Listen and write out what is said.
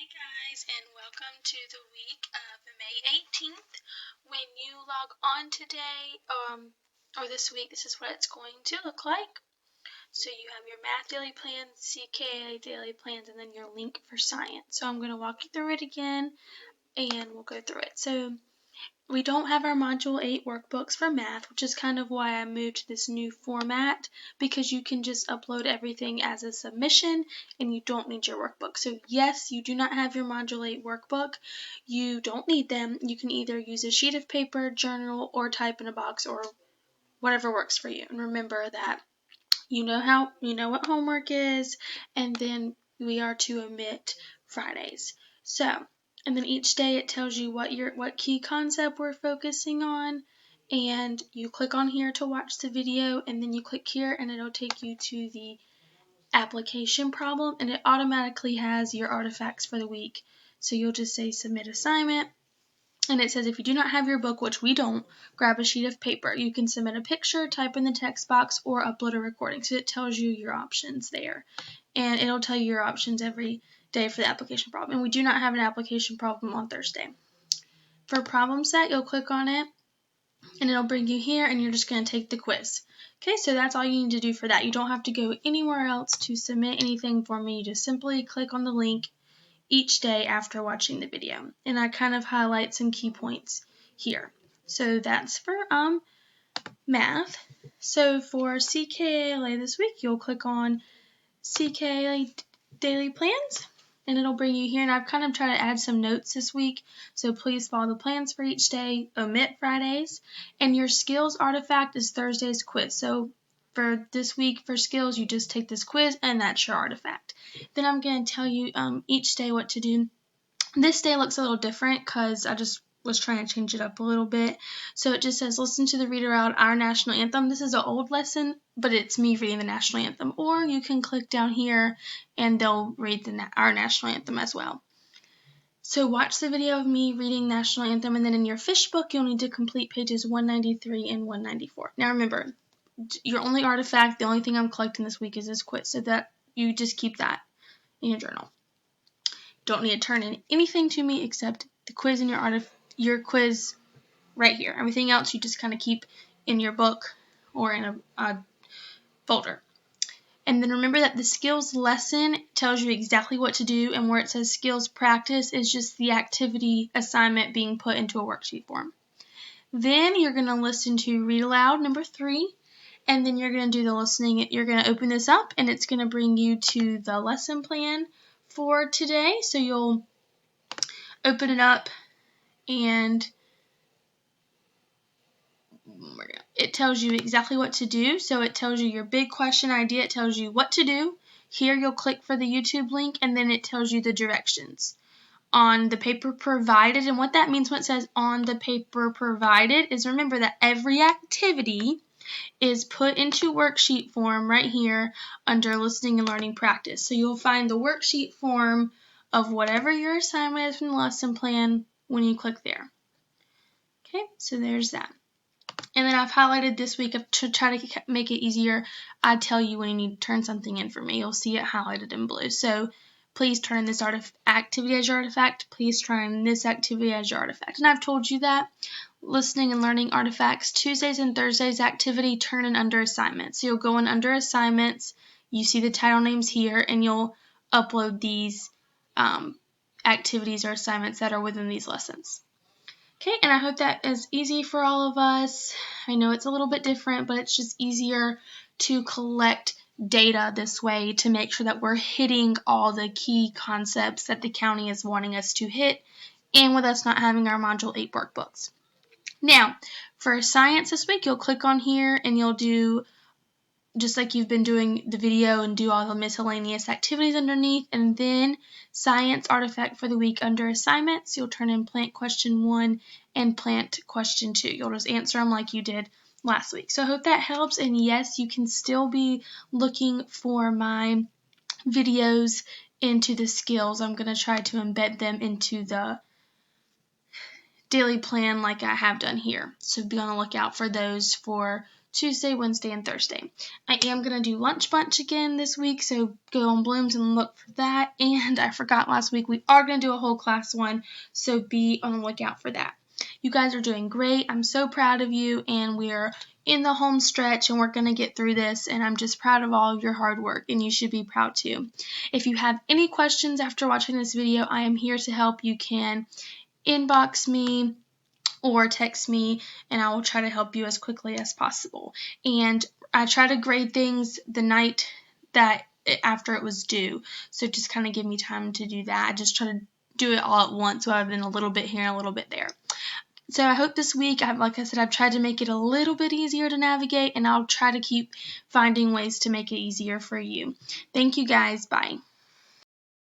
Hey guys, and welcome to the week of May 18th. When you log on today, or this week, this is what it's going to look like. So you have your math daily plans, CKA daily plans, and then your link for science. So I'm going to walk you through it again, and we'll go through it. So we don't have our Module 8 workbooks for math, which is kind of why I moved to this new format, because you can just upload everything as a submission and you don't need your workbook. So yes, you do not have your Module 8 workbook. You don't need them. You can either use a sheet of paper, journal, or type in a box, or whatever works for you. And remember that you know what homework is, and then we are to omit Fridays. So, and then each day it tells you what key concept we're focusing on, and you click on here to watch the video, and then you click here and it'll take you to the application problem, and it automatically has your artifacts for the week. So you'll just say submit assignment, and it says if you do not have your book, which we don't, grab a sheet of paper. You can submit a picture, type in the text box, or upload a recording. So it tells you your options there. And it'll tell you your options every day for the application problem. And we do not have an application problem on Thursday. For problem set, you'll click on it, and it'll bring you here, and you're just going to take the quiz. Okay, so that's all you need to do for that. You don't have to go anywhere else to submit anything for me. You just simply click on the link each day after watching the video, and I kind of highlight some key points here. So that's for math. So for CKALA this week, you'll click on CKALA daily plans, and it'll bring you here, and I've kind of tried to add some notes this week, so please follow the plans for each day, omit Fridays, and your skills artifact is Thursday's quiz. So for this week for skills, you just take this quiz and that's your artifact. Then I'm going to tell you each day what to do. This day looks a little different because I just was trying to change it up a little bit. So it just says listen to the read aloud our national anthem. This is an old lesson, but it's me reading the national anthem. Or you can click down here and they'll read our national anthem as well. So watch the video of me reading national anthem, and then in your fish book you'll need to complete pages 193 and 194. Now remember, your only artifact, the only thing I'm collecting this week is this quiz, so that you just keep that in your journal. Don't need to turn in anything to me except the quiz and your quiz right here. Everything else you just kind of keep in your book or in a folder. And then remember that the skills lesson tells you exactly what to do, and where it says skills practice is just the activity assignment being put into a worksheet form. Then you're going to listen to read aloud number 3, and then you're going to do the listening. You're going to open this up, and it's going to bring you to the lesson plan for today. So you'll open it up, and it tells you exactly what to do. So it tells you your big question idea. It tells you what to do. Here you'll click for the YouTube link, and then it tells you the directions on the paper provided. And what that means when it says on the paper provided is, remember that every activity is put into worksheet form right here under listening and learning practice. So you'll find the worksheet form of whatever your assignment is from the lesson plan when you click there. Okay, so there's that. And then I've highlighted this week to try to make it easier. I tell you when you need to turn something in for me. You'll see it highlighted in blue. So please turn this activity as your artifact. Please turn this activity as your artifact. And I've told you that. Listening and learning artifacts, Tuesdays and Thursdays activity, turn in under assignments. So you'll go in under assignments. You see the title names here, and you'll upload these activities or assignments that are within these lessons. Okay, and I hope that is easy for all of us. I know it's a little bit different, but it's just easier to collect data this way to make sure that we're hitting all the key concepts that the county is wanting us to hit, and with us not having our Module 8 workbooks. Now, for science this week, you'll click on here and you'll do just like you've been doing the video and do all the miscellaneous activities underneath, and then science artifact for the week under assignments. You'll turn in plant question 1 and plant question 2. You'll just answer them like you did last week. So I hope that helps, and yes, you can still be looking for my videos into the skills. I'm going to try to embed them into the daily plan like I have done here. So be on the lookout for those for Tuesday, Wednesday, and Thursday. I am going to do Lunch Bunch again this week, so go on Blooms and look for that. And I forgot last week, we are going to do a whole class one, so be on the lookout for that. You guys are doing great. I'm so proud of you, and we are in the home stretch, and we're going to get through this, and I'm just proud of all of your hard work, and you should be proud too. If you have any questions after watching this video, I am here to help. You can inbox me or text me, and I will try to help you as quickly as possible. And I try to grade things the night that after it was due, so just kind of give me time to do that. I just try to do it all at once rather than a little bit here and a little bit there. So I hope this week, like I said, I've tried to make it a little bit easier to navigate, and I'll try to keep finding ways to make it easier for you. Thank you guys. Bye.